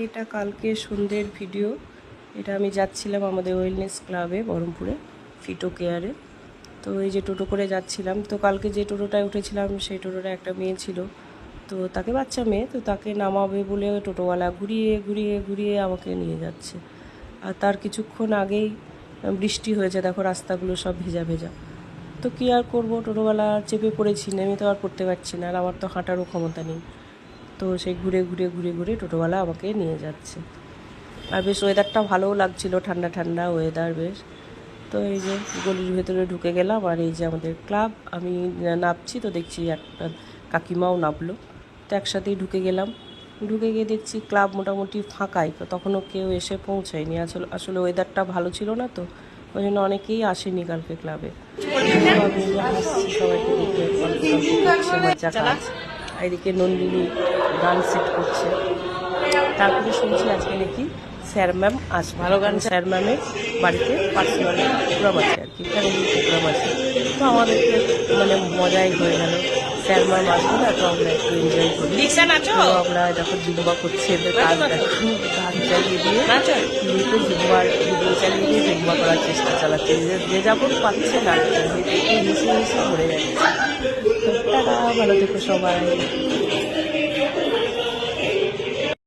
এটা কালকে সন্ধ্যের ভিডিও। এটা আমি যাচ্ছিলাম আমাদের ওয়েলনেস ক্লাবে বহরমপুরে ফিটো কেয়ারে। তো এই যে টোটো করে যাচ্ছিলাম, তো কালকে যে টোটোটায় উঠেছিলাম সেই টোটোটা একটা মেয়ে ছিল, তো তাকে বাচ্চা মেয়ে, তো তাকে নামাবে বলে টোটোওয়ালা ঘুরিয়ে ঘুরিয়ে ঘুরিয়ে আমাকে নিয়ে যাচ্ছে। আর তার কিছুক্ষণ আগেই বৃষ্টি হয়েছে, দেখো রাস্তাগুলো সব ভেজা ভেজা। তো কী আর করবো, টোটোওয়ালা চেপে পড়েছি, নেমে তো আর পড়তে পারছি না, আর আমার তো হাঁটারও ক্ষমতা নেই। তো সেই ঘুরে ঘুরে ঘুরে ঘুরে টোটোওয়ালা আমাকে নিয়ে যাচ্ছে। আর বেশ ওয়েদারটা ভালোও লাগছিলো, ঠান্ডা ঠান্ডা ওয়েদার বেশ। তো এই যে গলির ভেতরে ঢুকে গেলাম, আর এই যে আমাদের ক্লাব। আমি নামছি তো দেখছি একটা কাকিমাও নামলো, তো একসাথেই ঢুকে গেলাম। ঢুকে গিয়ে দেখছি ক্লাব মোটামুটি ফাঁকাই, তো তখনও কেউ এসে পৌঁছায়নি। আসলে আসলে ওয়েদারটা ভালো ছিল না, তো ওই জন্য অনেকেই আসেনি কালকে ক্লাবে। আমি হাসছি সবাইকে দেখে, মজা কাজ। এদিকে নন্দিনী গান সেট করছে। তারপরে শুনছি আজকে নাকি স্যার ম্যাম আসবে, ভালো গান। স্যার ম্যামের বাড়িতে পার্সোনাল প্রোগ্রাম আছে আর কি, ফ্যামিলি প্রোগ্রাম আছে। তো আমাদেরকে মানে মজাই হয়ে গেল, স্যার ম্যাম আসবে না, তো আমরা একটু এনজয় করি। তো আমরা দেখো জুম্বা করছি, এদের কাজ দেখো, গান চালিয়ে দিয়ে টিভিতে জুম্বার ভিডিও চালিয়ে দিয়ে জুম্বা করার চেষ্টা চালাচ্ছে। যে যেমন পাচ্ছে না, হেসে হেসে ভরে যাচ্ছে। তো টাটা, ভালো থেকো সবাই।